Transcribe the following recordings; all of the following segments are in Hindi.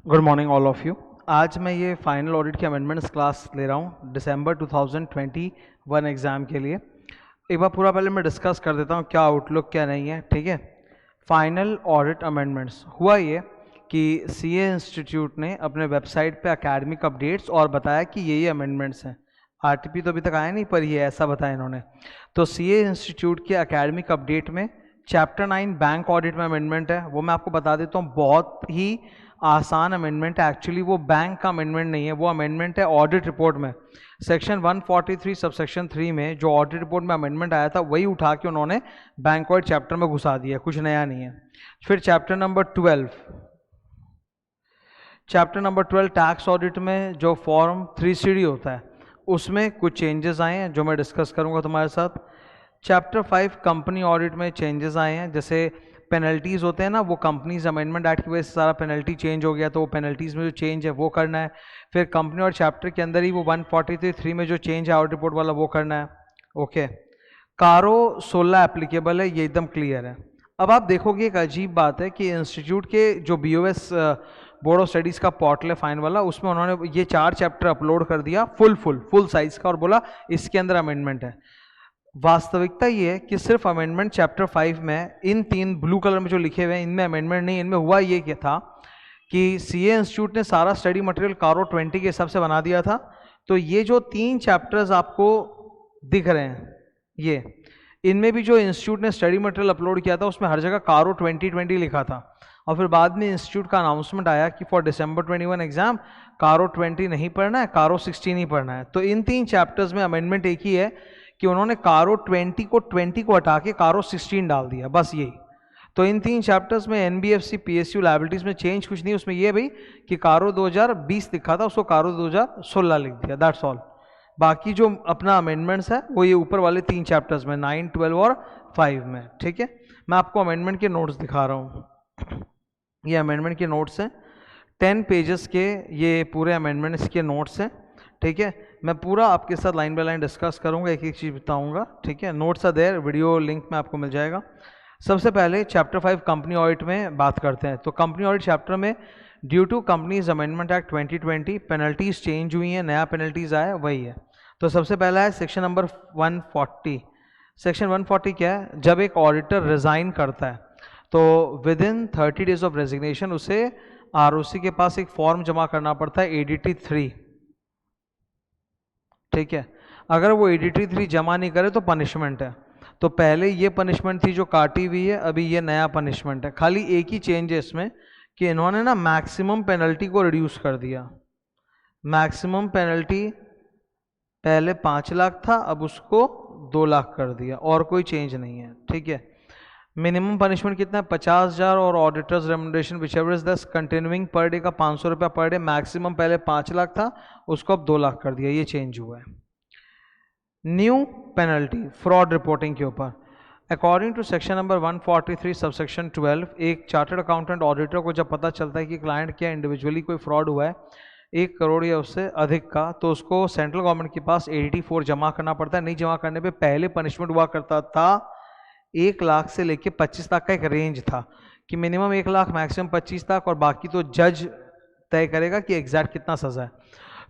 Good morning all of you. आज मैं ये फाइनल ऑडिट की अमेंडमेंट्स क्लास ले रहा हूँ दिसंबर 2021 एग्ज़ाम के लिए। एक बार पूरा पहले मैं डिस्कस कर देता हूँ क्या आउटलुक क्या नहीं है, ठीक है। फाइनल ऑडिट अमेंडमेंट्स हुआ ये कि सीए इंस्टीट्यूट ने अपने वेबसाइट पे एकेडमिक अपडेट्स और बताया कि ये अमेंडमेंट्स हैं। आरटीपी तो अभी तक आया नहीं, पर ये ऐसा बताया इन्होंने। तो सीए इंस्टीट्यूट के एकेडमिक अपडेट में चैप्टर 9 बैंक ऑडिट में अमेंडमेंट है, वो मैं आपको बता देता हूँ। बहुत ही आसान अमेंडमेंट है, एक्चुअली वो बैंक का अमेंडमेंट नहीं है, वो अमेंडमेंट है ऑडिट रिपोर्ट में। सेक्शन 143 सबसेक्शन 3 में जो ऑडिट रिपोर्ट में अमेंडमेंट आया था वही उठा के उन्होंने बैंक ऑडिट चैप्टर में घुसा दिया, कुछ नया नहीं है। फिर चैप्टर नंबर 12 टैक्स ऑडिट में जो फॉर्म 3CD होता है उसमें कुछ चेंजेस आए हैं जो मैं डिस्कस करूंगा तुम्हारे साथ। चैप्टर 5 कंपनी ऑडिट में चेंजेस आए हैं, जैसे पेनल्टीज़ होते हैं ना, वो कंपनीज अमेंडमेंट एक्ट की वजह से सारा पेनल्टी चेंज हो गया, तो वो पेनल्टीज़ में जो चेंज है वो करना है। फिर कंपनी और चैप्टर के अंदर ही वो 143(3) में जो चेंज है ऑडिट रिपोर्ट वाला वो करना है। ओके, कारो 16 एप्लीकेबल है, ये एकदम क्लियर है। अब आप देखोगे एक अजीब बात है कि इंस्टीट्यूट के जो BOS बोर्ड ऑफ स्टडीज़ का पोर्टल है फाइन वाला, उसमें उन्होंने ये 4 चैप्टर अपलोड कर दिया फुल साइज का और बोला इसके अंदर अमेंडमेंट है। वास्तविकता ये है कि सिर्फ अमेंडमेंट चैप्टर 5 में इन 3 ब्लू कलर में जो लिखे हुए हैं इनमें अमेंडमेंट नहीं। इनमें हुआ ये क्या था कि सीए इंस्टीट्यूट ने सारा स्टडी मटेरियल कारो 20 के हिसाब से बना दिया था। तो ये जो 3 चैप्टर्स आपको दिख रहे हैं ये, इनमें भी जो इंस्टीट्यूट ने स्टडी मटेरियल अपलोड किया था उसमें हर जगह कारो 2020 लिखा था, और फिर बाद में इंस्टीट्यूट का अनाउंसमेंट आया कि फॉर दिसंबर 21 एग्जाम कारो 20 नहीं पढ़ना है, कारो 16 ही पढ़ना है। तो इन 3 चैप्टर्स में अमेंडमेंट एक ही है कि उन्होंने कारो 20 को हटा के कारो 16 डाल दिया, बस यही। तो इन 3 चैप्टर्स में एनबीएफसी पीएसयू लायबिलिटीज में चेंज कुछ नहीं, उसमें ये भाई कि कारो 2020 लिखा था उसको कारो 2016 लिख दिया, दैट्स ऑल। बाकी जो अपना अमेंडमेंट्स है वो ये ऊपर वाले 3 चैप्टर्स में 9, 12 और 5 में, ठीक है। मैं आपको अमेंडमेंट के नोट्स दिखा रहा हूँ। ये अमेंडमेंट के नोट्स हैं 10 पेजेस के, ये पूरे अमेंडमेंट्स के नोट्स हैं, ठीक है। मैं पूरा आपके साथ लाइन बाय लाइन डिस्कस करूंगा, एक एक चीज़ बताऊंगा, ठीक है। Notes are there, video link में आपको मिल जाएगा। सबसे पहले चैप्टर 5 कंपनी ऑडिट में बात करते हैं। तो कंपनी ऑडिट चैप्टर में due to companies amendment act 2020 penalties change हुई हैं, नया पेनल्टीज आया वही है। तो सबसे पहला है सेक्शन नंबर 140। सेक्शन 140 क्या है? जब एक ऑडिटर रिजाइन करता है तो with in 30 days of resignation उसे आरओसी के पास एक फॉर्म जमा करना पड़ता है ADT 3, ठीक है। अगर वो ADT 3 जमा नहीं करे तो पनिशमेंट है। तो पहले ये पनिशमेंट थी जो काटी हुई है, अभी ये नया पनिशमेंट है। खाली एक ही चेंज है इसमें कि इन्होंने ना मैक्सिमम पेनल्टी को रिड्यूस कर दिया। मैक्सिमम पेनल्टी पहले 5 लाख था, अब उसको 2 लाख कर दिया, और कोई चेंज नहीं है, ठीक है। मिनिमम पनिशमेंट कितना है? 50,000 और ऑडिटर्स रेमुनरेशन विचएवर इज दस कंटिन्यूइंग पर डे का 500 रुपया पर डे। मैक्सिमम पहले 5 लाख था, उसको अब 2 लाख कर दिया, ये चेंज हुआ है। न्यू पेनल्टी फ्रॉड रिपोर्टिंग के ऊपर, according to section number 143 subsection 12, एक चार्टर्ड अकाउंटेंट ऑडिटर को जब पता चलता है कि क्लाइंट क्या इंडिविजुअली कोई फ्रॉड हुआ है 1 करोड़ या उससे अधिक का, तो उसको सेंट्रल गवर्नमेंट के पास ADT 4 जमा करना पड़ता है। नहीं जमा करने पे पहले पनिशमेंट हुआ करता था 1 लाख से लेके 25 लाख का एक रेंज था कि मिनिमम 1 लाख मैक्सिमम 25 लाख, और बाकी तो जज तय करेगा कि एग्जैक्ट कितना सजा है।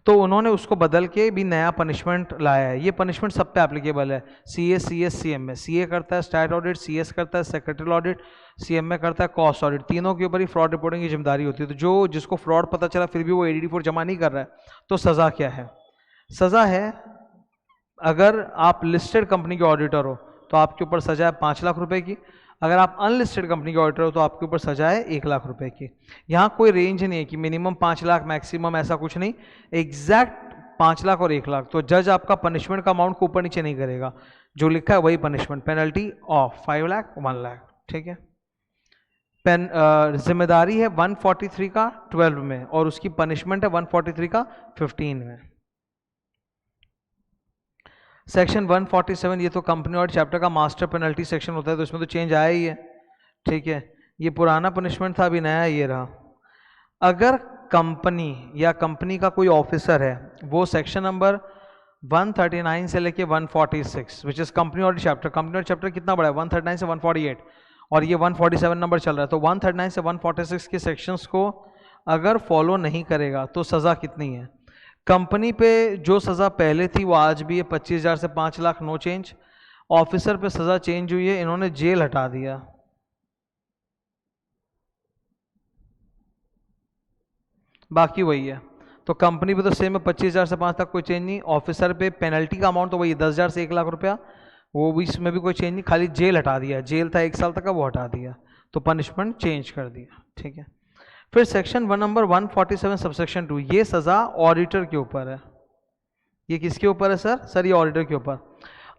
तो उन्होंने उसको बदल के भी नया पनिशमेंट लाया है। ये पनिशमेंट सब पे एप्लीकेबल है, CS, CS, CM में। CA करता है स्टैट ऑडिट, CS करता है सेक्रेटरी ऑडिट, CM में करता है कॉस्ट ऑडिट। तीनों के ऊपर ही फ्रॉड रिपोर्टिंग की जिम्मेदारी होती है। तो जो जिसको फ्रॉड पता चला फिर भी वो ADT 4 जमा नहीं कर रहा है, तो सज़ा क्या है? सज़ा है, अगर आप लिस्टेड कंपनी के ऑडिटर हो तो आपके ऊपर सजा है 5 लाख रुपए की। अगर आप अनलिस्टेड कंपनी के ऑडिटर हो तो आपके ऊपर सजा है 1 लाख रुपए की। यहाँ कोई रेंज नहीं है कि मिनिमम 5 लाख मैक्सिमम, ऐसा कुछ नहीं, एग्जैक्ट 5 लाख और 1 लाख। तो जज आपका पनिशमेंट का अमाउंट को ऊपर नीचे नहीं करेगा, जो लिखा है वही punishment. Penalty of 5 lakh 1 lakh, ठीक है। जिम्मेदारी है 143 का 12 में, और उसकी पनिशमेंट है 143 का 15 में। सेक्शन 147, ये तो कंपनी और चैप्टर का मास्टर पेनल्टी सेक्शन होता है, तो इसमें तो चेंज आया ही है, ठीक है। ये पुराना पनिशमेंट था, अभी नया ये रहा। अगर कंपनी या कंपनी का कोई ऑफिसर है, वो सेक्शन नंबर 139 से लेके 146 विच इज कंपनी और चैप्टर, कंपनी और चैप्टर कितना बड़ा है? 139 से 148, और ये 147 नंबर चल रहा है। तो 139 से 146 के सेक्शंस को अगर फॉलो नहीं करेगा तो सज़ा कितनी है। कंपनी पे जो सज़ा पहले थी वो आज भी है 25,000 से 5 लाख, नो चेंज। ऑफिसर पे सज़ा चेंज हुई है, इन्होंने जेल हटा दिया। बाकी वही है। तो कंपनी पे तो सेम है 25,000 से 5 लाख, कोई चेंज नहीं। ऑफिसर पे पेनल्टी का अमाउंट तो वही 10,000 से 1 लाख रुपया, वो भी, इसमें भी कोई चेंज नहीं, खाली जेल हटा दिया। जेल था 1 साल तक का, वो हटा दिया, तो पनिशमेंट चेंज कर दिया। ठीक है। फिर सेक्शन 1 नंबर 147 सबसेक्शन 2, ये सज़ा ऑडिटर के ऊपर है। ये किसके ऊपर है सर? सर ये ऑडिटर के ऊपर।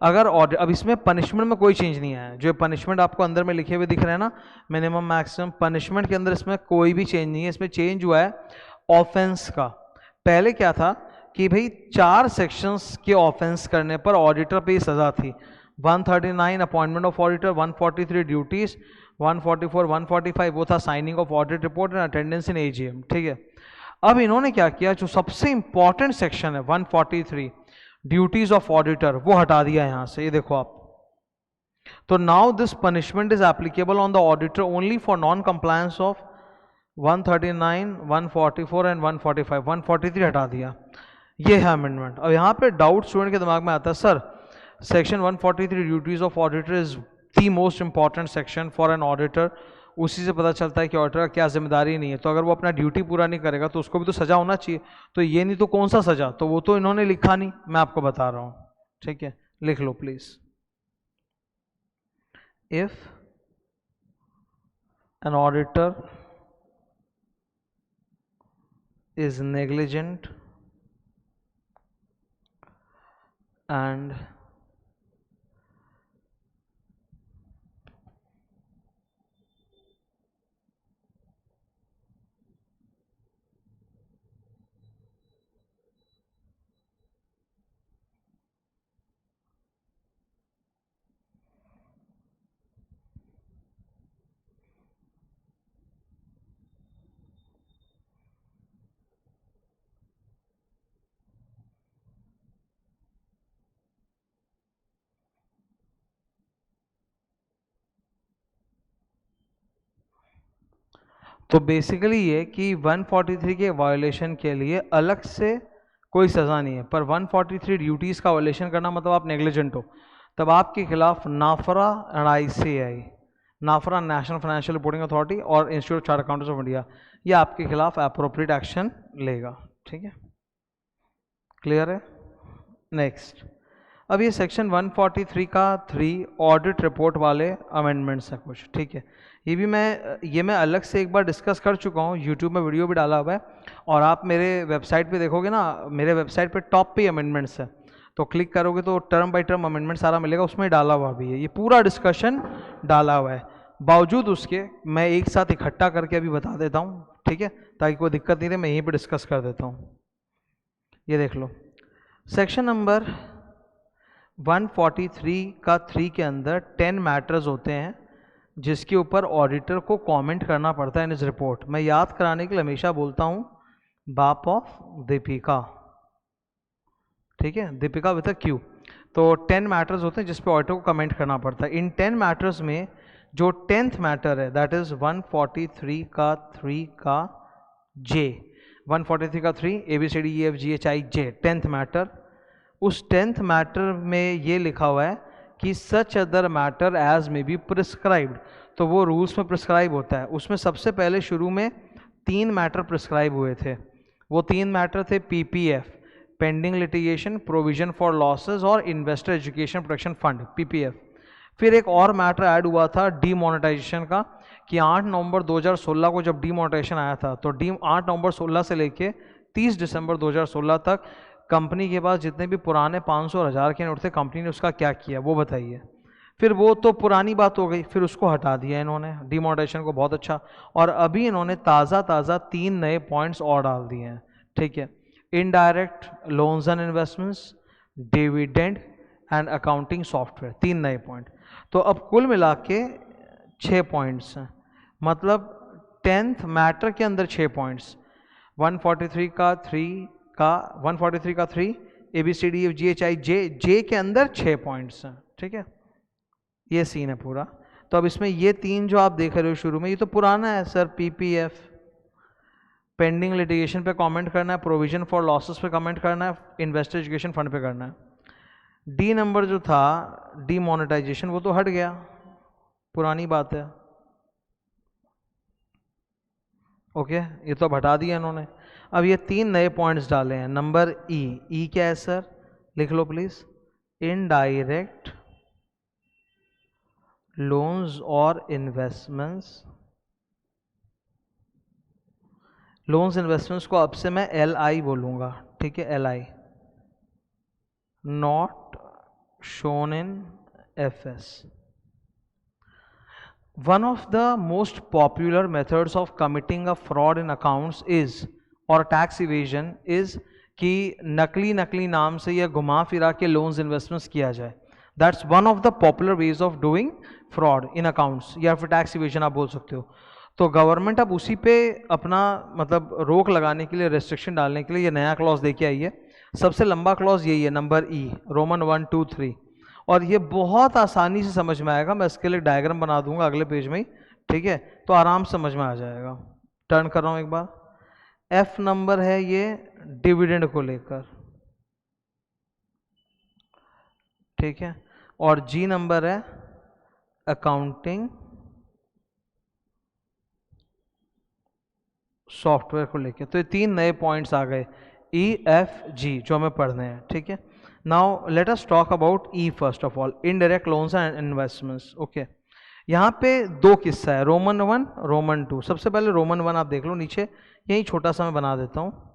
अगर ऑडिट, अब इसमें पनिशमेंट में कोई चेंज नहीं आया है। जो पनिशमेंट आपको अंदर में लिखे हुए दिख रहे हैं ना, मिनिमम मैक्सिमम, पनिशमेंट के अंदर इसमें कोई भी चेंज नहीं है। इसमें चेंज हुआ है ऑफेंस का। पहले क्या था कि भाई 4 सेक्शंस के ऑफेंस करने पर ऑडिटर पे सज़ा थी। 139 अपॉइंटमेंट ऑफ ऑडिटर, 143 ड्यूटीज, 144 145 वो था signing off audit report and attendance in AGM. ठीक है। अब इन्होंने क्या किया, जो सबसे इंपॉर्टेंट सेक्शन है 143 ड्यूटीज ऑफ ऑडिटर, वो हटा दिया यहां से। ये देखो आप, तो now this punishment is applicable on the auditor only for non compliance of 139, 144 and 145। 143 हटा दिया। ये है अमेंडमेंट। अब यहाँ पे डाउट स्टूडेंट के दिमाग में आता है, sir section 143 duties of auditor is the most important section for an auditor, उसी से पता चलता है कि ऑडिटर का क्या जिम्मेदारी नहीं है। तो अगर वो अपना ड्यूटी पूरा नहीं करेगा तो उसको भी तो सजा होना चाहिए। तो ये नहीं तो कौन सा सजा, तो वो तो इन्होंने लिखा नहीं, मैं आपको बता रहा हूँ। ठीक है, लिख लो please. If an auditor is negligent and तो बेसिकली ये कि 143 के वायोलेशन के लिए अलग से कोई सज़ा नहीं है, पर 143 ड्यूटीज़ का वायोलेशन करना मतलब आप नेग्लिजेंट हो, तब आपके खिलाफ NFRA and ICAI, NFRA national financial reporting authority और institute of chartered accountants of India, ये आपके खिलाफ अप्रोप्रिएट एक्शन लेगा। ठीक है, क्लियर है। नेक्स्ट, अब ये सेक्शन 143 का 3 ऑडिट रिपोर्ट वाले अमेंडमेंट्स हैं कुछ। ठीक है, ये मैं अलग से एक बार डिस्कस कर चुका हूँ, यूट्यूब में वीडियो भी डाला हुआ है, और आप मेरे वेबसाइट पे देखोगे ना, मेरे वेबसाइट पे टॉप पे अमेंडमेंट्स है, तो क्लिक करोगे तो टर्म बाय टर्म अमेंडमेंट सारा मिलेगा, उसमें डाला हुआ भी है, ये पूरा डिस्कशन डाला हुआ है। बावजूद उसके मैं एक साथ इकट्ठा करके अभी बता देता हूँ, ठीक है, ताकि कोई दिक्कत नहीं रहे, मैं यहीं पर डिस्कस कर देता हूँ। ये देख लो, सेक्शन नंबर 143 का 3 के अंदर 10 मैटर्स होते हैं जिसके ऊपर ऑडिटर को कमेंट करना पड़ता है इन इस रिपोर्ट। मैं याद कराने के लिए हमेशा बोलता हूँ बाप ऑफ दीपिका, ठीक है, दीपिका विद अ क्यू। तो 10 मैटर्स होते हैं जिस पे ऑडिटर को कमेंट करना पड़ता है। इन 10 मैटर्स में जो 10th मैटर है दैट इज 143 का 3 का जे, 143 का 3 ABCDEFGHIJ 10th मैटर। उस 10th मैटर में ये लिखा हुआ है कि such other matter as may be prescribed, तो वो रूल्स में प्रिस्क्राइब होता है। उसमें सबसे पहले शुरू में 3 मैटर प्रिस्क्राइब हुए थे। वो 3 मैटर थे PPF, pending litigation, provision for losses और investor education protection fund, PPF। फिर एक और मैटर ऐड हुआ था डीमोनेटाइजेशन का, कि 8 नवंबर 2016 को जब डीमोनेटाइजेशन आया था, तो 8 नवंबर 16 से लेके 30 दिसंबर 2016 तक कंपनी के पास जितने भी पुराने 500 और 1000 के नोट थे, कंपनी ने उसका क्या किया वो बताइए। फिर वो तो पुरानी बात हो गई, फिर उसको हटा दिया इन्होंने, डिमोनेटाइजेशन को, बहुत अच्छा। और अभी इन्होंने ताज़ा 3 नए पॉइंट्स और डाल दिए हैं, ठीक है, indirect loans and investments, dividend and accounting software, 3 नए पॉइंट। तो अब कुल मिला के 6 पॉइंट्स हैं, मतलब 10th मैटर के अंदर 6 पॉइंट्स, 143 का 3 ABCDEFGHIJ के अंदर 6 पॉइंट्स हैं, ठीक है, ये सीन है पूरा। तो अब इसमें ये 3 जो आप देख रहे हो शुरू में, ये तो पुराना है सर, PPF, पेंडिंग लिटिगेशन पे कमेंट करना है, प्रोविजन फॉर लॉसेस पे कमेंट करना है, इन्वेस्टर एजुकेशन फंड पे करना है। डी नंबर जो था डीमोनेटाइजेशन, वो तो हट गया, पुरानी बात है। ओके, ये तो हटा दिया इन्होंने। अब ये 3 नए पॉइंट्स डाले हैं। नंबर ई क्या है सर, लिख लो प्लीज। इनडायरेक्ट लोन्स और इन्वेस्टमेंट्स। लोन्स इन्वेस्टमेंट्स को अब से मैं LI बोलूंगा, ठीक है, LI, not shown in FS। One of the most popular methods of committing a fraud in accounts is और tax evasion is कि नकली नाम से या घुमा फिरा के लोन्स इन्वेस्टमेंट्स किया जाए। That's one of the popular ways of doing fraud in accounts, या फिर tax evasion आप बोल सकते हो। तो गवर्नमेंट अब उसी पे अपना मतलब रोक लगाने के लिए, रेस्ट्रिक्शन डालने के लिए ये नया क्लॉज देके आई है। सबसे लंबा क्लॉज यही है, नंबर E, रोमन 1, 2, 3। और ये बहुत आसानी से समझ में आएगा, मैं इसके लिए डायग्राम बना दूंगा अगले पेज में ही, ठीक है, तो आराम से समझ में आ जाएगा। टर्न कर रहा हूं एक बार। F नंबर है ये डिविडेंड को लेकर, ठीक है, और G नंबर है अकाउंटिंग सॉफ्टवेयर को लेकर। तो ये 3 नए पॉइंट्स आ गए, E, F, G, जो हमें पढ़ने हैं, ठीक है। Now let us talk about E first of all, indirect loans and investments. Okay, यहाँ पे 2 किस्सा है, रोमन 1, रोमन 2। सबसे पहले रोमन 1 आप देख लो नीचे, यही छोटा सा मैं बना देता हूँ।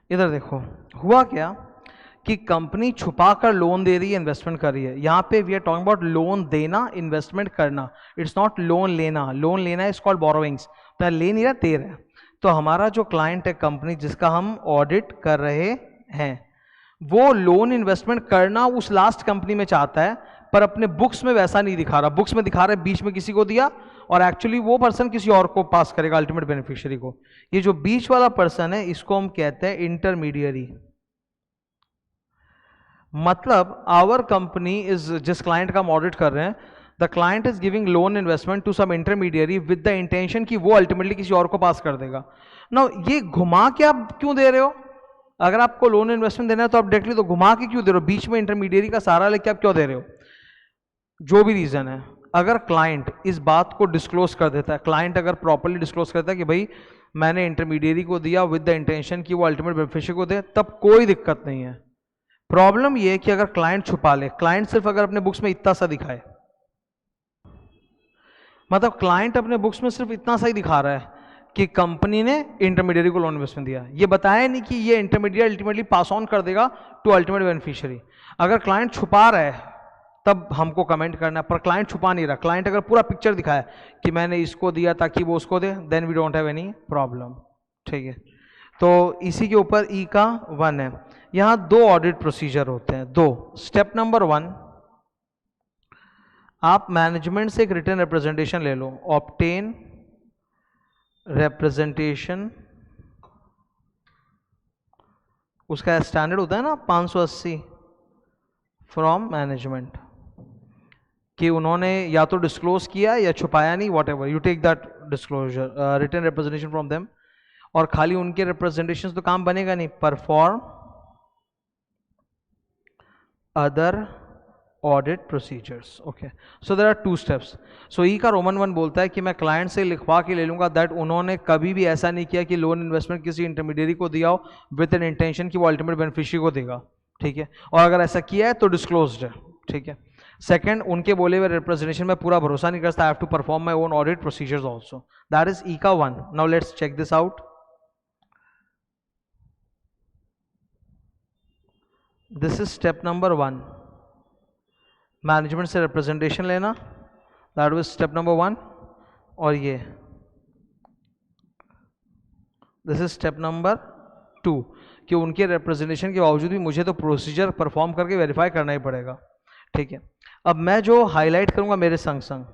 इधर देखो, हुआ क्या कि कंपनी छुपा कर लोन दे रही है, इन्वेस्टमेंट कर रही है। यहाँ पे we are talking about loan देना, इन्वेस्टमेंट करना, इट्स नॉट लोन लेना। लोन लेना इज कॉल्ड बोरोइंग्स, तो ले नहीं रहा, दे रहा है। तो हमारा जो क्लाइंट है, कंपनी जिसका हम ऑडिट कर रहे हैं, वो लोन इन्वेस्टमेंट करना उस लास्ट कंपनी में चाहता है, पर अपने बुक्स में वैसा नहीं दिखा रहा। बुक्स में दिखा रहा है बीच में किसी को दिया, और एक्चुअली वो पर्सन किसी और को पास करेगा, अल्टीमेट बेनिफिशियरी को। ये जो बीच वाला पर्सन है, इसको हम कहते हैं इंटरमीडियरी। मतलब आवर कंपनी इज, जिस क्लाइंट का हम ऑडिट कर रहे हैं, the client is giving loan investment to some intermediary with the intention कि वो अल्टीमेटली किसी और को पास कर देगा। ना ये घुमा के आप क्यों दे रहे हो? अगर आपको लोन इन्वेस्टमेंट देना है तो आप डायरेक्टली तो घुमा के क्यों दे रहे हो? बीच में इंटरमीडियरी का सहारा लेके आप क्यों दे रहे हो? जो भी रीजन है, अगर क्लाइंट इस बात को डिस्क्लोज कर देता है, क्लाइंट अगर प्रॉपर्ली डिस्क्लोज करता है कि भाई मैंने इंटरमीडियरी को दिया विद द इंटेंशन कि वो अल्टीमेट बेनिफिशियरी को दे, तब कोई दिक्कत नहीं है। प्रॉब्लम ये है कि अगर क्लाइंट छुपा ले, क्लाइंट सिर्फ अगर अपने बुक्स में इतना सा दिखाए, मतलब क्लाइंट अपने बुक्स में सिर्फ इतना सा ही दिखा रहा है कि कंपनी ने इंटरमीडियरी को लोन इन्वेस्टमेंट दिया, ये बताया नहीं कि ये इंटरमीडियरी अल्टीमेटली पास ऑन कर देगा टू अल्टीमेट बेनिफिशियरी। अगर क्लाइंट छुपा रहा है तब हमको कमेंट करना है, पर क्लाइंट छुपा नहीं रहा। क्लाइंट अगर पूरा पिक्चर दिखाया कि मैंने इसको दिया ताकि वो उसको दे, then we don't have any problem, ठीक है। तो इसी के ऊपर ई का 1 है। यहां 2 ऑडिट प्रोसीजर होते हैं, 2। स्टेप नंबर 1, आप मैनेजमेंट से एक रिटर्न रिप्रेजेंटेशन ले लो, ऑब्टेन रिप्रेजेंटेशन, उसका स्टैंडर्ड होता है ना 580 फ्रॉम मैनेजमेंट, कि उन्होंने या तो डिस्क्लोज किया या छुपाया नहीं, whatever, you take that disclosure return representation from them. और खाली उनके रिप्रेजेंटेशन तो काम बनेगा नहीं, perform other audit procedures. Okay, so there are 2 steps. सो ई का रोमन 1 बोलता है कि मैं क्लाइंट से लिखवा के ले लूंगा दैट उन्होंने कभी भी ऐसा नहीं किया कि लोन इन्वेस्टमेंट किसी इंटरमीडियरी को दिया हो विद एन इंटेंशन कि वो अल्टीमेट बेनिफिशियरी को देगा, ठीक है। और अगर ऐसा किया है तो डिस्क्लोज्ड है, ठीक है। सेकंड, उनके बोले हुए रिप्रेजेंटेशन में पूरा भरोसा नहीं करता, I have to perform my own audit procedures also, that is E का 1. Now let's check this out. This is step number 1, management से रिप्रेजेंटेशन लेना, दैट वाज स्टेप नंबर 1. और ये दिस इज स्टेप नंबर 2, कि उनके रिप्रेजेंटेशन के बावजूद भी मुझे तो प्रोसीजर परफॉर्म करके वेरीफाई करना ही पड़ेगा. ठीक है, अब मैं जो हाईलाइट करूंगा मेरे संग संग,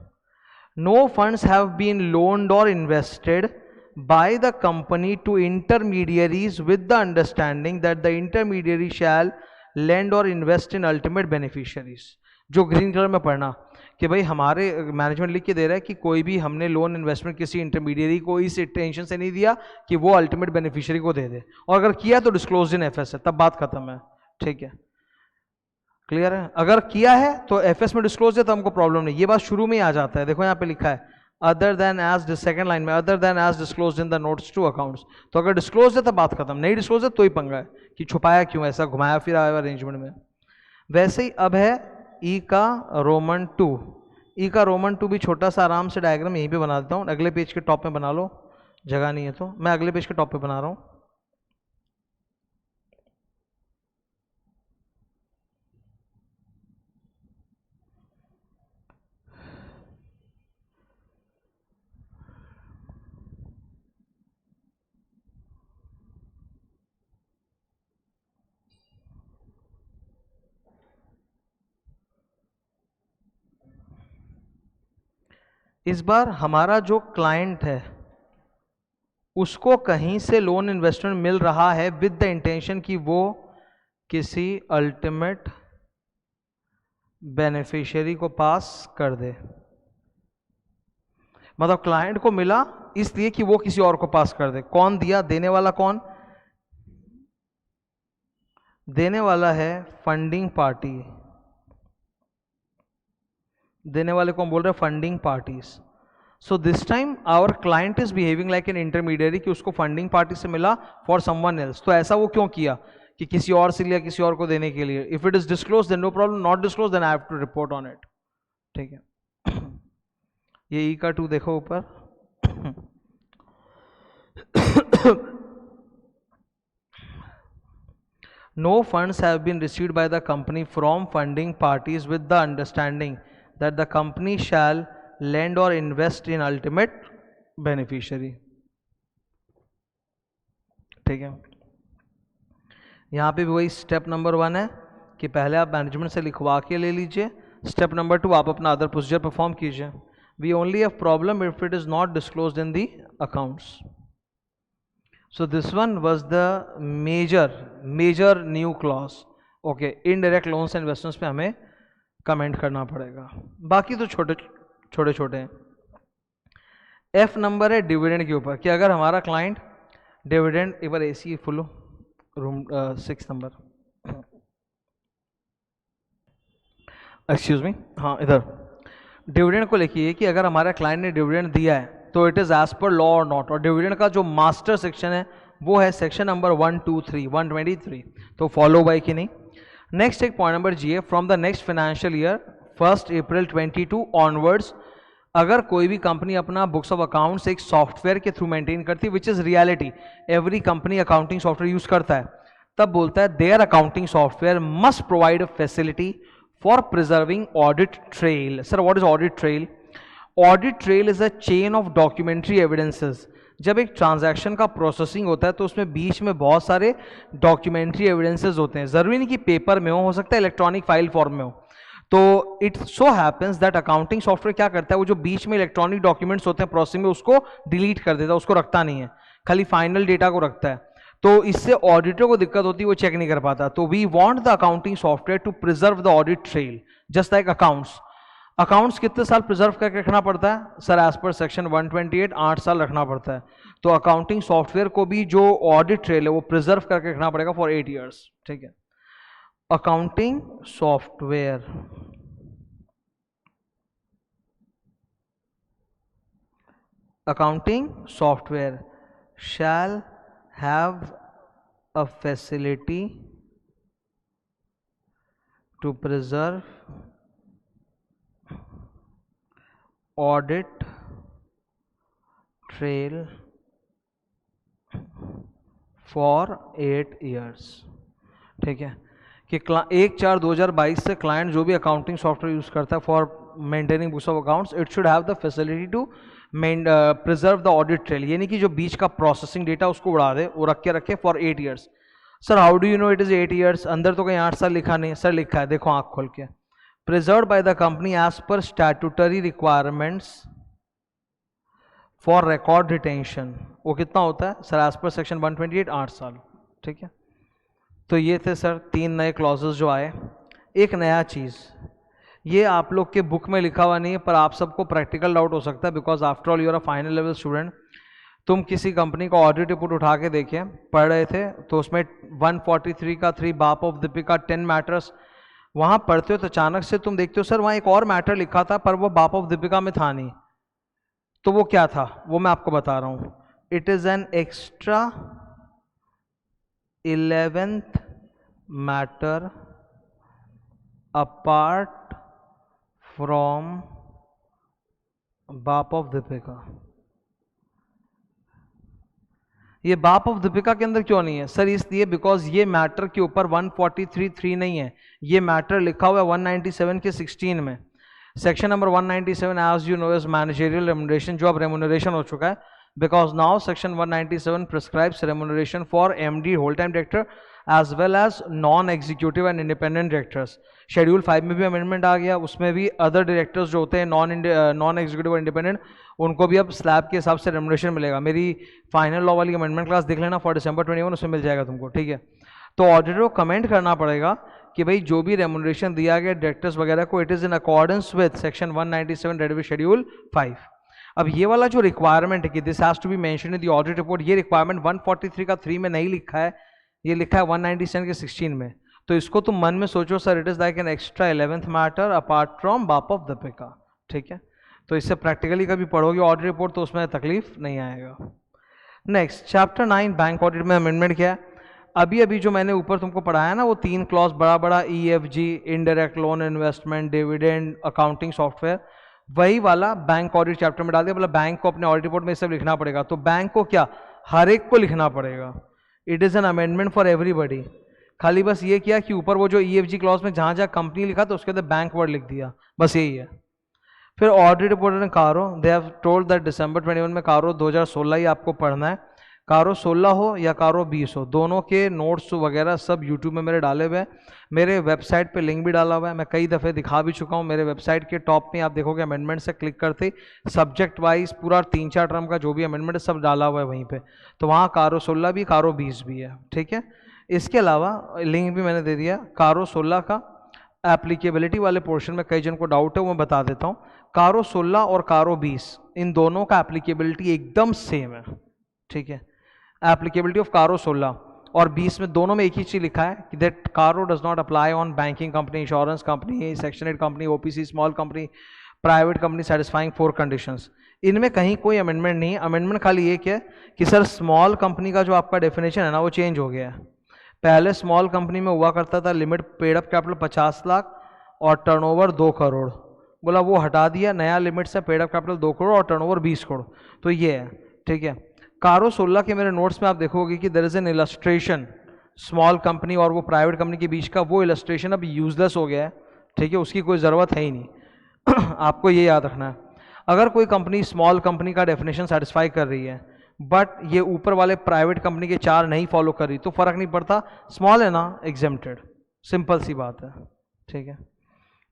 no funds have been loaned और invested by the company to intermediaries with the understanding that the intermediary shall lend और इन्वेस्ट इन अल्टीमेट बेनिफिशियरीज. जो ग्रीन कलर में पढ़ना कि भाई हमारे मैनेजमेंट लिख के दे रहा है कि कोई भी हमने लोन इन्वेस्टमेंट किसी इंटरमीडियरी को इस इंटेंशन से नहीं दिया कि वो अल्टीमेट बेनिफिशियरी को दे दे, और अगर किया तो डिस्क्लोज इन एफएस है, तब बात खत्म है. ठीक है, क्लियर है. अगर किया है तो एफएस में डिस्क्लोज है तो हमको प्रॉब्लम नहीं. ये बात शुरू में ही आ जाता है, देखो यहाँ पे लिखा है other than as, second line में other than as disclose in the notes to accounts. तो अगर डिस्क्लोज है तो बात खत्म, नहीं डिस्क्लोज है तो ही पंगा है कि छुपाया क्यों, ऐसा घुमाया फिर आया अरेंजमेंट में. वैसे ही अब है ई का रोमन 2. ई का रोमन 2 भी छोटा सा आराम से डायग्राम यहीं पे बना देता हूँ, अगले पेज के टॉप में बना लो, जगह नहीं है तो मैं अगले पेज के टॉप पे बना रहा हूँ. इस बार हमारा जो क्लाइंट है उसको कहीं से लोन इन्वेस्टमेंट मिल रहा है विद द इंटेंशन कि वो किसी अल्टीमेट बेनिफिशियरी को पास कर दे. मतलब क्लाइंट को मिला इसलिए कि वो किसी और को पास कर दे. कौन दिया, देने वाला कौन, देने वाला है फंडिंग पार्टी. देने वाले कौन बोल रहे हैं, funding parties. So this time our client is behaving like an intermediary, कि उसको फंडिंग पार्टी से मिला फॉर समवन एल्स. तो ऐसा वो क्यों किया कि किसी और से लिया किसी और को देने के लिए. If it is disclose then no problem, not disclose then I have to report on it. ठीक है, ये ई का 2 देखो ऊपर. No funds have been received by the company from funding parties with the understanding that the company shall lend or invest in ultimate beneficiary. ठीक है, यहाँ पे भी वही स्टेप नंबर 1 है कि पहले आप मैनेजमेंट से लिखवा के ले लीजिए. स्टेप नंबर 2 आप अपना अदर प्रोसीजर परफॉर्म कीजिए. We only have problem if it is not disclosed in the accounts. So this one was the major new clause. Okay, indirect loans and investments पे हमें कमेंट करना पड़ेगा, बाकी तो छोटे छोटे हैं. एफ नंबर है डिविडेंड के ऊपर, कि अगर हमारा क्लाइंट डिविडेंड, एक बार एसी फुल रूम 6 नंबर, एक्सक्यूज मी, हाँ इधर डिविडेंड को लिखिए कि अगर हमारा क्लाइंट ने डिविडेंड दिया है तो it is as per law और नॉट. और डिविडेंड का जो मास्टर सेक्शन है वो है सेक्शन नंबर 123. तो फॉलो बाय कि नहीं. नेक्स्ट एक पॉइंट नंबर जी है, from the next financial year 1 April 22 onwards, अगर कोई भी कंपनी अपना बुक्स ऑफ अकाउंट्स एक सॉफ्टवेयर के थ्रू मेंटेन करती है, which is reality, every company accounting software use करता है, तब बोलता है their accounting software must provide a facility for preserving audit trail. Sir what is audit trail? Audit trail is a chain of documentary evidences. जब एक ट्रांजैक्शन का प्रोसेसिंग होता है तो उसमें बीच में बहुत सारे डॉक्यूमेंट्री एविडेंसेस होते हैं. जरूरी नहीं कि पेपर में हो सकता है इलेक्ट्रॉनिक फाइल फॉर्म में हो. तो it so happens that accounting software क्या करता है, वो जो बीच में इलेक्ट्रॉनिक डॉक्यूमेंट्स होते हैं प्रोसेसिंग में, उसको डिलीट कर देता है, उसको रखता नहीं है, खाली फाइनल डेटा को रखता है. तो इससे ऑडिटर को दिक्कत होती है, वो चेक नहीं कर पाता. तो we want the accounting software to preserve the audit trail just like accounts. Accounts कितने साल प्रिजर्व करके रखना पड़ता है सर? एज पर सेक्शन 128 8 साल रखना पड़ता है. तो अकाउंटिंग सॉफ्टवेयर को भी जो ऑडिट ट्रेल है वो प्रिजर्व करके रखना पड़ेगा फॉर 8 ईयर्स. ठीक है, accounting software shall have a facility to preserve audit trail for 8 years। ठीक है कि 1/4/2022 से क्लाइंट जो भी अकाउंटिंग सॉफ्टवेयर यूज करता है for maintaining books of accounts, it should have the facility to preserve the audit trail, यानी कि जो बीच का प्रोसेसिंग डेटा उसको उड़ा दे, वो रखे for 8 years। Sir how do you know it is 8 years? अंदर तो कहीं 8 साल लिखा नहीं। सर लिखा है, देखो आंख खोल के, preserve by the company as per statutory requirements for record retention. वो कितना होता है सर? एज पर सेक्शन 128 8 साल। ठीक है, तो ये थे सर 3 नए क्लॉजेस जो आए। एक नया चीज़, ये आप लोग के बुक में लिखा हुआ नहीं है, पर आप सबको प्रैक्टिकल डाउट हो सकता है, because after all you are a final level student. तुम किसी कंपनी का ऑडिट रिपोर्ट उठा के देखे, पढ़ रहे थे, तो उसमें 143 का 3 बाप ऑफ दीपिका 10 मैटर्स, वहाँ पढ़ते हो तो अचानक से तुम देखते हो सर वहाँ एक और मैटर लिखा था, पर वो बाप ऑफ दीपिका में था नहीं। तो वो क्या था वो मैं आपको बता रहा हूँ। It is an extra 11th matter apart from बाप ऑफ दीपिका। ये बाप ऑफ दीपिका के अंदर क्यों नहीं है सर? इसलिए बिकॉज ये मैटर के ऊपर 143(3) नहीं है, ये मैटर लिखा हुआ है 197 के 16 में। Section number 197 as you know is managerial remuneration, जो अब रेमुनरेशन हो चुका है, because now section 197 prescribes remuneration for MD whole time director as well as non executive and independent directors. Schedule 5 में भी अमेंडमेंट आ गया, उसमें भी अदर डायरेक्टर्स जो होते हैं नॉन एग्जीक्यूटिव और इंडिपेंडेंट, उनको भी अब स्लैब के हिसाब से रेमुनरेशन मिलेगा। मेरी फाइनल लॉ वाली अमेंडमेंट क्लास देख लेना फॉर December 21, उसमें मिल जाएगा तुमको। ठीक है, तो ऑडिटर को कमेंट करना पड़ेगा कि भाई जो भी रेमुनरेशन दिया गया डायरेक्टर्स वगैरह को, it is in accordance with section 197 read with schedule 5। अब ये वाला जो रिक्वायरमेंट है कि this has to be mention in the audit report, ये रिक्वायरमेंट 143 का 3 में नहीं लिखा है, ये लिखा है 197 के 16 में। तो इसको तुम मन में सोचो sir, it is like an extra 11th matter apart from बाप ऑफ दीपिका। ठीक है, तो इससे प्रैक्टिकली कभी पढ़ोगे ऑडिट रिपोर्ट तो उसमें तकलीफ नहीं आएगा। नेक्स्ट चैप्टर 9 बैंक ऑडिट में अमेंडमेंट क्या है? अभी जो मैंने ऊपर तुमको पढ़ाया ना, वो 3 क्लॉज बड़ा EFG, indirect loan investment, dividend, accounting software, वही वाला बैंक ऑडिट चैप्टर में डाल दिया। मतलब बैंक को अपने ऑडिट रिपोर्ट में सब लिखना पड़ेगा, तो बैंक को क्या, हर एक को लिखना पड़ेगा। It is an amendment for everybody. खाली बस ये किया कि ऊपर वो जो EFG क्लॉज में जहाँ जहाँ कंपनी लिखा था उसके अंदर बैंक वर्ड लिख दिया, बस यही है। फिर ऑडिट रिपोर्टर ने कारो, they have told that December 21 में कारो 2016 ही आपको पढ़ना है। कारो 16 हो या कारो 20 हो, दोनों के नोट्स वगैरह सब यूट्यूब में मेरे डाले हुए हैं, मेरे वेबसाइट पे लिंक भी डाला हुआ है, मैं कई दफ़े दिखा भी चुका हूँ। मेरे वेबसाइट के टॉप में आप देखोगे अमेंडमेंट से क्लिक करते सब्जेक्ट वाइज पूरा 3-4 टर्म का जो भी अमेंडमेंट है सब डाला हुआ है वहीं पे, तो वहाँ कारो 16 भी कारो 20 भी है। ठीक है, इसके अलावा लिंक भी मैंने दे दिया कारो 16 का। एप्लीकेबिलिटी वाले पोर्शन में कई जन को डाउट है, वो मैं बता देता हूँ। कारो 16 और कारो 20 इन दोनों का एप्लीकेबिलिटी एकदम सेम है। ठीक है, एप्लीकेबिलिटी ऑफ कारो 16 और 20 में दोनों में एक ही चीज लिखा है कि दैट कारो does not apply on banking company, insurance company, section 8 company, OPC, small company, private company satisfying 4 conditions. इनमें कहीं कोई अमेंडमेंट नहीं है। अमेंडमेंट खाली एक है कि सर स्मॉल कंपनी का जो आपका डेफिनेशन है ना वो चेंज हो गया है। पहले स्मॉल कंपनी में हुआ करता था limit paid up capital 50 lakh और टर्नओवर 2 करोड़, बोला वो हटा दिया, नया लिमिट से पेड अप कैपिटल 2 करोड़ और टर्नओवर 20 करोड़, तो ये है। ठीक है, कारो 16 के मेरे नोट्स में आप देखोगे कि there is an illustration small company और वो प्राइवेट कंपनी के बीच का, वो इलस्ट्रेशन अब यूजलेस हो गया है। ठीक है, उसकी कोई ज़रूरत है ही नहीं। आपको ये याद रखना है, अगर कोई कंपनी स्मॉल कंपनी का डेफिनेशन सेटिस्फाई कर रही है बट ये ऊपर वाले प्राइवेट कंपनी के 4 नहीं फॉलो कर रही, तो फर्क नहीं पड़ता, स्मॉल है ना एग्जेम्प्टेड, सिंपल सी बात है। ठीक है,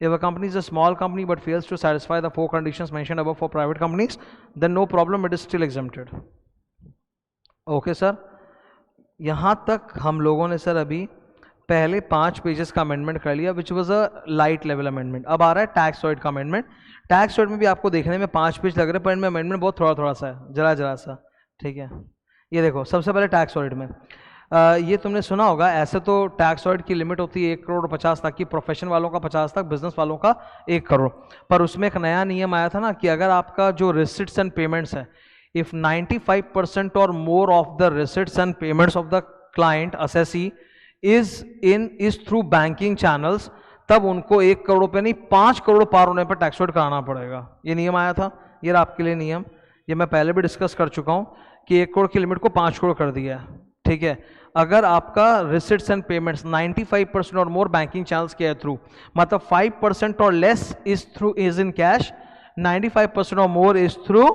if a company is a small company but fails to satisfy the 4 conditions mentioned above for private companies, then no problem, it is still exempted. Okay sir, यहाँ तक हम लोगों ने सर अभी पहले 5 पेजेस का अमेंडमेंट कर लिया, which was a light level amendment. अब आ रहा है टैक्स ऑडिट का अमेंडमेंट। टैक्स ऑडिट में भी आपको देखने में 5 पेज लग रहे हैं, पर इनमें अमेंडमेंट बहुत थोड़ा सा है, जरा सा। ठीक है, ये देखो सबसे पहले टैक्स ऑडिट में ये तुमने सुना होगा, ऐसे तो टैक्स ऑडिट की लिमिट होती है 1 करोड़ 50 लाख की, प्रोफेशन वालों का 50 लाख, बिजनेस वालों का 1 करोड़। पर उसमें एक नया नियम आया था ना कि अगर आपका जो रिसिट्स एंड पेमेंट्स है, if 95% or more of the receipts and payments of the client assessee is through banking channels, तब उनको 1 करोड़ रुपये नहीं 5 करोड़ पार होने पर टैक्स पेड कराना पड़ेगा। ये नियम आया था, ये रहा आपके लिए नियम। ये मैं पहले भी डिस्कस कर चुका हूँ कि 1 करोड़ की लिमिट को 5 करोड़ कर दिया है, ठीक है। अगर आपका रिसिट्स एंड पेमेंट्स 95% और मोर बैंकिंग चैनल्स के थ्रू, मतलब 5% और लेस इज इन कैश, 95% और more is through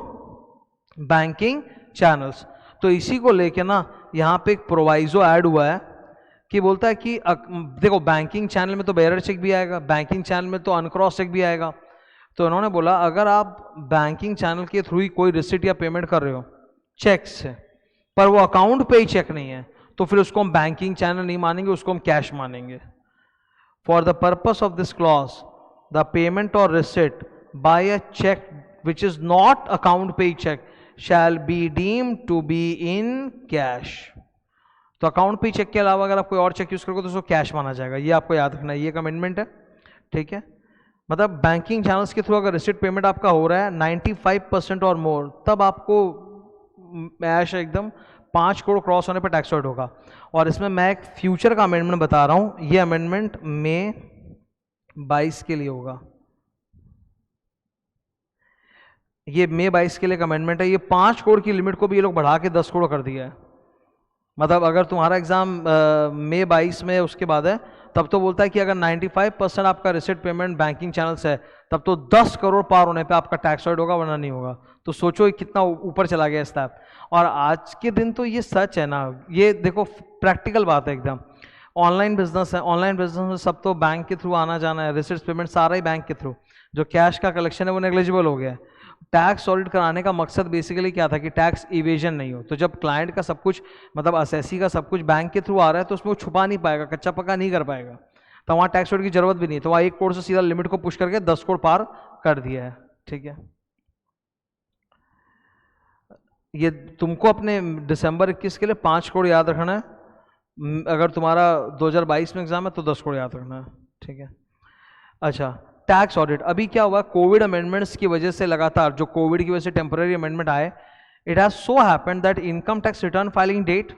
banking channels. तो इसी को लेके ना यहाँ पे एक प्रोवाइजो ऐड हुआ है कि बोलता है कि देखो बैंकिंग चैनल में तो बेयरर चेक भी आएगा, बैंकिंग चैनल में तो अनक्रॉस चेक भी आएगा। तो उन्होंने बोला अगर आप बैंकिंग चैनल के थ्रू ही कोई रिसिट या पेमेंट कर रहे हो चेक से, पर वो अकाउंट पे ही चेक नहीं है, तो फिर उसको हम बैंकिंग चैनल नहीं मानेंगे, उसको हम कैश मानेंगे। For the purpose of this clause the payment और receipt by a cheque which is not account payee cheque shall be deemed to be in cash. तो अकाउंट पे चेक के अलावा अगर आप कोई और चेक यूज करोगे तो उसको कैश माना जाएगा। ये आपको याद रखना है, ये कमेंटमेंट है, ठीक है। मतलब बैंकिंग चैनल्स के थ्रू अगर रिसिट पेमेंट आपका हो रहा है 95% और मोर, तब आपको ऐश एकदम 5 करोड़ क्रॉस होने पर टैक्स रेट होगा। और इसमें मैं एक फ्यूचर का अमेंडमेंट बता रहा हूं, ये अमेंडमेंट मई 22 के लिए होगा। ये मई 22 के लिए अमेंडमेंट है। ये 5 करोड़ की लिमिट को भी ये लोग बढ़ा के 10 करोड़ कर दिया है। मतलब अगर तुम्हारा एग्जाम मई 22 में उसके बाद है, तब तो बोलता है कि अगर 95% आपका रिसिट पेमेंट बैंकिंग चैनल से है, तब तो 10 करोड़ पार होने पे आपका टैक्स रेट होगा, वरना नहीं होगा। तो सोचो कितना ऊपर चला गया स्लैब। और आज के दिन तो ये सच है ना, ये देखो प्रैक्टिकल बात है एकदम। ऑनलाइन बिजनेस है, ऑनलाइन बिजनेस में सब तो बैंक के थ्रू आना जाना है, रिसिट पेमेंट सारा ही बैंक के थ्रू। जो कैश का कलेक्शन है वो नेग्लिजिबल हो गया है। टैक्स ऑडिट कराने का मकसद बेसिकली क्या था कि टैक्स इवेजन नहीं हो। तो जब क्लाइंट का सब कुछ मतलब असेसी का सब कुछ बैंक के थ्रू आ रहा है, तो उसमें वो छुपा नहीं पाएगा, कच्चा पक्का नहीं कर पाएगा, तो वहाँ टैक्स ऑडिट की जरूरत भी नहीं। तो वहाँ 1 करोड़ से सीधा लिमिट को पुश करके 10 करोड़ पार कर दिया है, ठीक है। ये तुमको अपने दिसंबर 21 के लिए 5 करोड़ याद रखना है। अगर तुम्हारा 2022 में एग्जाम है तो 10 करोड़ याद रखना है, ठीक है। अच्छा, टैक्स ऑडिट अभी क्या हुआ, कोविड अमेंडमेंट्स की वजह से लगातार जो कोविड की वजह से टेम्पररी अमेंडमेंट आए, it has so happened that income tax return filing date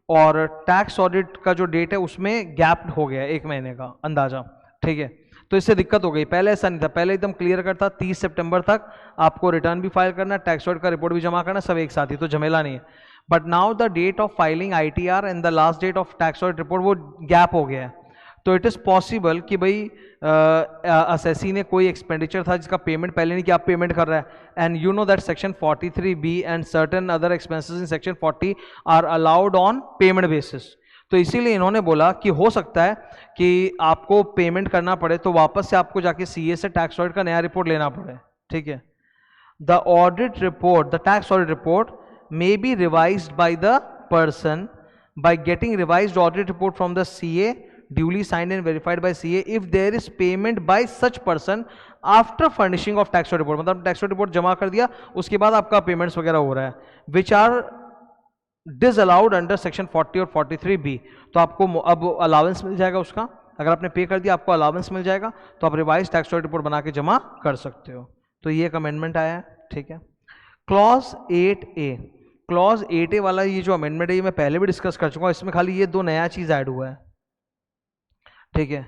और टैक्स ऑडिट का जो डेट है उसमें गैप हो गया 1 महीने का अंदाजा, ठीक है। तो इससे दिक्कत हो गई। पहले ऐसा नहीं था, पहले एकदम क्लियर कट था, 30 सितंबर तक आपको रिटर्न भी फाइल करना, टैक्स ऑडिट का रिपोर्ट भी जमा करना, सब एक साथ ही, तो झमेला नहीं है। But now the date of filing ITR and the last date of tax audit report वो गैप हो गया है। तो इट इज़ पॉसिबल कि भाई असेसी ने कोई एक्सपेंडिचर था जिसका पेमेंट पहले नहीं किया, आप पेमेंट कर रहा है, and you know that section 43B and certain other expenses in section 40 are allowed on payment basis. तो इसीलिए इन्होंने बोला कि हो सकता है कि आपको पेमेंट करना पड़े, तो वापस से आपको जाके CA से टैक्स ऑडिट का नया रिपोर्ट लेना पड़े, ठीक है। The audit report, the tax audit report may be revised by the person by getting revised audit report from the CA duly signed and verified by CA if there is payment by such person after furnishing of tax report। मतलब टैक्स रिपोर्ट जमा कर दिया, उसके बाद आपका पेमेंट्स वगैरह हो रहा है, which are disallowed under section 40 और 43B। तो आपको अब अलाउंस मिल जाएगा उसका, अगर आपने पे कर दिया आपको अलाउंस मिल जाएगा, तो आप रिवाइज टैक्स रिपोर्ट बना के जमा कर सकते हो। तो ये एक अमेंडमेंट आया है, ठीक है। क्लॉज 8A, क्लॉज 8A वाला ये जो अमेंडमेंट है ये मैं पहले भी डिस्कस कर चुका हूँ, इसमें खाली ये 2 नया चीज ऐड हुआ है, ठीक है।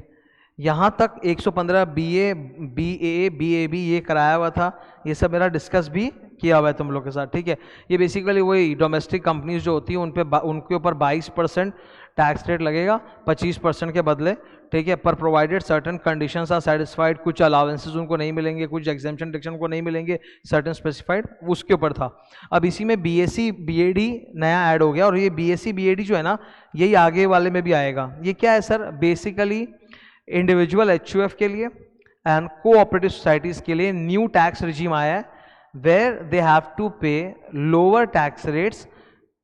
यहाँ तक 115 BA, BAA, BAB ये कराया हुआ था, ये सब मेरा डिस्कस भी किया हुआ है तुम लोग के साथ, ठीक है। ये बेसिकली वही डोमेस्टिक कंपनीज जो होती है उनके ऊपर 22% टैक्स रेट लगेगा 25% के बदले, ठीक है। पर provided certain conditions are satisfied, कुछ अलाउंसेस उनको नहीं मिलेंगे, कुछ एग्जेम्पशन डिडक्शन को नहीं मिलेंगे, सर्टन स्पेसिफाइड, उसके ऊपर था। अब इसी में BSc BAD नया ऐड हो गया, और ये BSc BAD जो है ना, यही आगे वाले में भी आएगा। ये क्या है सर, बेसिकली इंडिविजुअल HUF के लिए एंड कोऑपरेटिव सोसाइटीज के लिए न्यू टैक्स रिजीम आया है, where they have to pay lower tax rates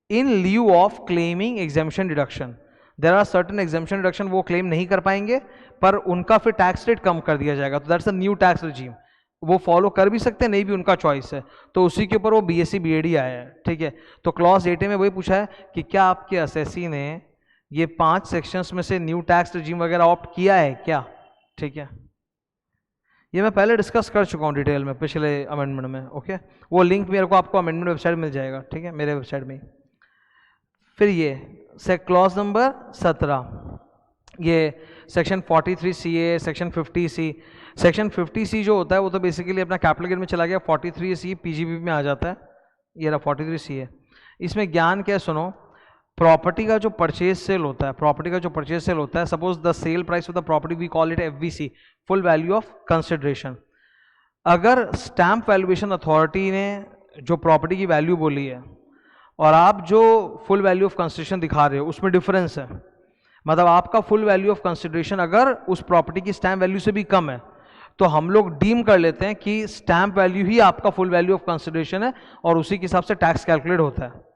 in lieu of claiming exemption deduction। There are certain exemption deduction वो claim नहीं कर पाएंगे, पर उनका फिर टैक्स रेट कम कर दिया जाएगा। तो that's a new tax regime, वो फॉलो कर भी सकते हैं, नहीं भी उनका चॉइस है। तो उसी के ऊपर वो BSc BAD आया है, ठीक है। तो क्लॉज 8A में वही पूछा है कि क्या आपके असेसी ने ये 5 सेक्शंस में से न्यू टैक्स रिजीम वगैरह ऑप्ट किया है क्या, ठीक है। ये मैं पहले डिस्कस कर चुका हूँ डिटेल में पिछले अमेंडमेंट में, ओके। वो लिंक मेरे को आपको अमेंडमेंट वेबसाइट मिल जाएगा, ठीक है, मेरे वेबसाइट में। फिर ये से क्लॉज नंबर 17, ये section 43 CA, section 50 C। Section 50 C जो होता है वो तो बेसिकली अपना कैपिटल गेन में चला गया, 43 C PGB में आ जाता है, ये रहा 43 C है। इसमें ज्ञान क्या है सुनो, प्रॉपर्टी का जो परचेज सेल होता है, प्रॉपर्टी का जो परचेज सेल होता है, suppose the sale price of the property we call it FVC, full value of consideration. अगर स्टैम्प वैल्यूएशन अथॉरिटी ने जो प्रॉपर्टी की वैल्यू बोली है और आप जो फुल वैल्यू ऑफ कंसिडरेशन दिखा रहे हो उसमें डिफरेंस है, मतलब आपका फुल वैल्यू ऑफ कंसिडरेशन अगर उस प्रॉपर्टी की स्टैम्प वैल्यू से भी कम है तो हम लोग डीम कर लेते हैं कि स्टैम्प वैल्यू ही आपका फुल वैल्यू ऑफ कंसिडरेशन है और उसी के हिसाब से टैक्स कैलकुलेट होता है।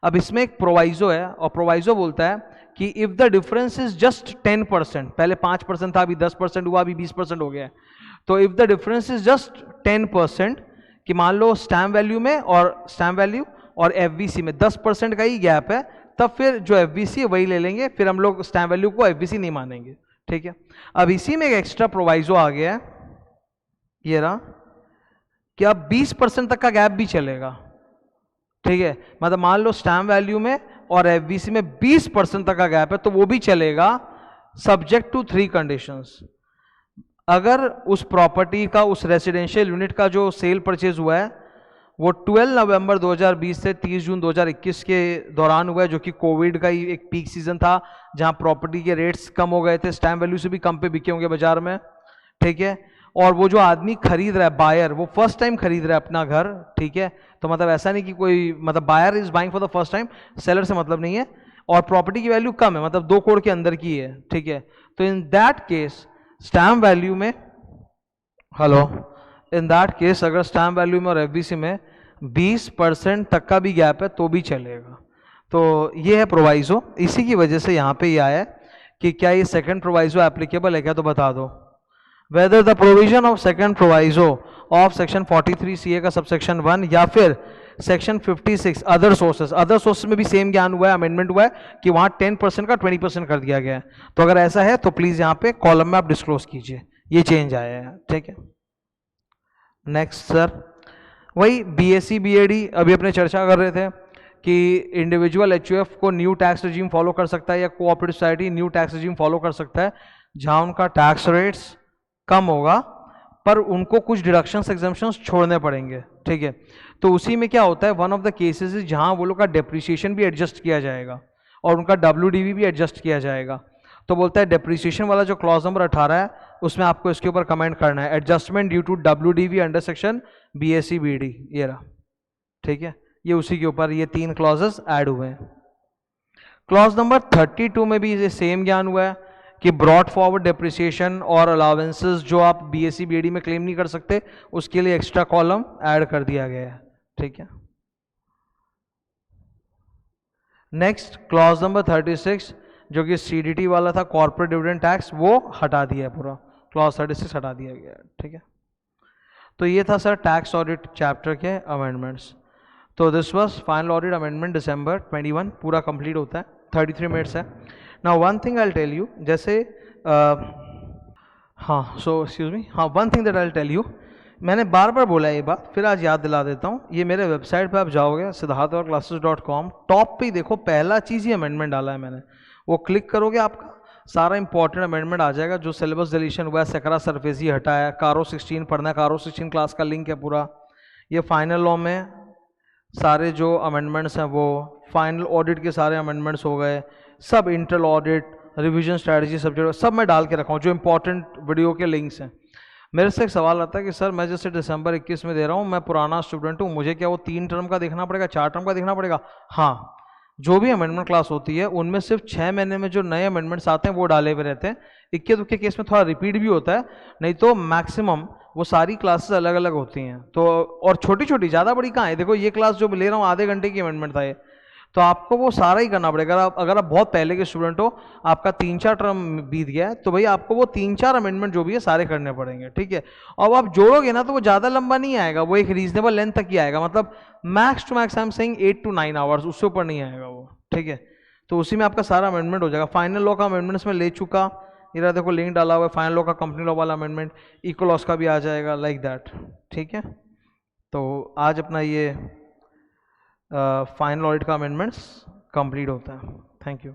अब इसमें एक प्रोवाइजो है और प्रोवाइजो बोलता है कि if the difference is just 10%, पहले 5% था, अभी 10% हुआ, अभी 20% हो गया है, तो if the difference is just 10%, कि मान लो स्टैम्प वैल्यू में और स्टैम्प वैल्यू और FVC में 10% का ही गैप है, तब फिर जो FVC है वही ले लेंगे, फिर हम लोग स्टैम्प वैल्यू को FVC नहीं मानेंगे, ठीक है। अब इसी में एक एक्स्ट्रा प्रोवाइजो आ गया है, ये रहा, कि अब 20% तक का गैप भी चलेगा, ठीक है। मतलब मान लो स्टैम्प वैल्यू में और FVC में 20% तक का गैप है तो वो भी चलेगा, सब्जेक्ट टू 3 कंडीशंस। अगर उस प्रॉपर्टी का, उस रेसिडेंशियल यूनिट का जो सेल परचेज हुआ है वो 12 नवंबर 2020 से 30 जून 2021 के दौरान हुआ है, जो कि कोविड का ही एक पीक सीजन था जहां प्रॉपर्टी के रेट्स कम हो गए थे, स्टैम्प वैल्यू से भी कम पे बिके होंगे बाजार में, ठीक है। और वो जो आदमी खरीद रहा है, बायर, वो फर्स्ट टाइम खरीद रहा है अपना घर, ठीक है। तो मतलब ऐसा नहीं कि कोई, मतलब buyer is buying for the first time, seller से मतलब नहीं है, और प्रॉपर्टी की वैल्यू कम है, मतलब 2 करोड़ के अंदर की है, ठीक है। तो in that case stamp value में, हेलो, इन दैट केस अगर स्टैम्प वैल्यू में और FVC में 20% तक का भी गैप है तो भी चलेगा। तो ये है प्रोवाइजो, इसी की वजह से यहाँ पे ये आया कि क्या ये सेकंड प्रोवाइजो एप्लीकेबल है क्या, तो बता दो। Whether the provision of second proviso of section 43 CA का सबसेक्शन 1 या फिर सेक्शन 56 अदर सोर्सेस में भी सेम ज्ञान हुआ है, अमेंडमेंट हुआ है कि वहां 10% का 20% कर दिया गया है। तो अगर ऐसा है तो प्लीज यहाँ पे कॉलम में आप डिस्क्लोज कीजिए, ये चेंज आया है, ठीक है। नेक्स्ट सर, वही BSc BAD अभी अपने चर्चा कर रहे थे कि इंडिविजुअल HUF को न्यू टैक्स रिजीम फॉलो कर सकता है या cooperative society new tax regime follow कर सकता है जहां उनका टैक्स रेट्स कम होगा पर उनको कुछ डिडक्शंस एग्जम्पशंस छोड़ने पड़ेंगे, ठीक है। तो उसी में क्या होता है, वन ऑफ द केसेस जहां वो लोग का डेप्रिसिएशन भी एडजस्ट किया जाएगा और उनका WDV भी एडजस्ट किया जाएगा। तो बोलता है डेप्रिसिएशन वाला जो क्लॉज नंबर 18 है उसमें आपको इसके ऊपर कमेंट करना है, adjustment due to WDV under section BSc BD, ये रहा, ठीक है। ये उसी के ऊपर ये 3 क्लॉजेस ऐड हुए हैं। क्लॉज नंबर 32 में भी ये सेम ज्ञान हुआ है कि ब्रॉड फॉरवर्ड डेप्रिसिएशन और अलाउंसेस जो आप BSc BD में क्लेम नहीं कर सकते उसके लिए एक्स्ट्रा कॉलम ऐड कर दिया गया है, ठीक है। नेक्स्ट क्लॉज नंबर 36 जो कि CDT वाला था, कॉर्पोरेट डिविडेंड टैक्स, वो हटा दिया है, पूरा क्लॉज 36 हटा दिया गया है, ठीक है। तो ये था सर टैक्स ऑडिट चैप्टर के अमेंडमेंट्स। तो this was final audit amendment December 21, पूरा कंप्लीट होता है, 33 मिनट्स है। Now one thing I will tell you, जैसे हाँ सो एक्सक्यूज मी, हाँ one thing that I will tell you, मैंने बार बार बोला ये बात, फिर आज याद दिला देता हूँ। ये मेरे वेबसाइट पे आप जाओगे siddharthaclasses.com, टॉप पे ही देखो, पहला चीज़ ही अमेंडमेंट डाला है मैंने, वो क्लिक करोगे आपका सारा इंपॉर्टेंट अमेंडमेंट आ जाएगा। जो सिलेबस डिलीशन हुआ है, सेकरा सरफेसी हटाया, कारो 16 पढ़ना है, कारो 16 क्लास का लिंक है पूरा। ये फाइनल लॉ में सारे जो अमेंडमेंट्स हैं वो, फाइनल ऑडिट के सारे अमेंडमेंट्स हो गए, सब इंटरल ऑडिट, रिवीजन स्ट्रैटेजी सब्जेक्ट सब मैं डाल के रखा हूँ, जो इंपॉर्टेंट वीडियो के लिंक्स हैं। मेरे से एक सवाल आता है कि सर मैं जैसे December 21 में दे रहा हूँ, मैं पुराना स्टूडेंट हूँ, मुझे क्या वो 3 टर्म का देखना पड़ेगा, 4 टर्म का देखना पड़ेगा? हाँ, जो भी अमेंडमेंट क्लास होती है उनमें सिर्फ 6 महीने में जो नए अमेंडमेंट्स आते हैं वो डाले हुए रहते हैं। इक्के दुक्के केस में थोड़ा रिपीट भी होता है, नहीं तो मैक्सिमम वो सारी क्लासेस अलग अलग होती हैं। तो और छोटी छोटी, ज़्यादा बड़ी कहाँ है, देखो ये क्लास जो ले रहा हूँ आधे घंटे की अमेंडमेंट था ये, तो आपको वो सारा ही करना पड़ेगा। अगर आप बहुत पहले के स्टूडेंट हो, आपका 3-4 टर्म बीत गया है, तो भाई आपको वो 3-4 अमेंडमेंट जो भी है सारे करने पड़ेंगे, ठीक है। और आप जोड़ोगे ना तो वो ज़्यादा लंबा नहीं आएगा, वो एक रीजनेबल लेंथ तक ही आएगा, मतलब max to max I am saying 8 to 9 hours, उससे ऊपर नहीं आएगा वो, ठीक है। तो उसी में आपका सारा अमेंडमेंट हो जाएगा। फाइनल लॉ का अमेंडमेंट्स में ले चुका, इधर देखो लिंक डाला हुआ है, फाइनल लॉ का कंपनी लॉ वाला अमेंडमेंट, इको लॉस का भी आ जाएगा, लाइक दैट, ठीक है। तो आज अपना ये फाइनल ऑडिट का अमेंडमेंट्स कंप्लीट होता है। Thank you.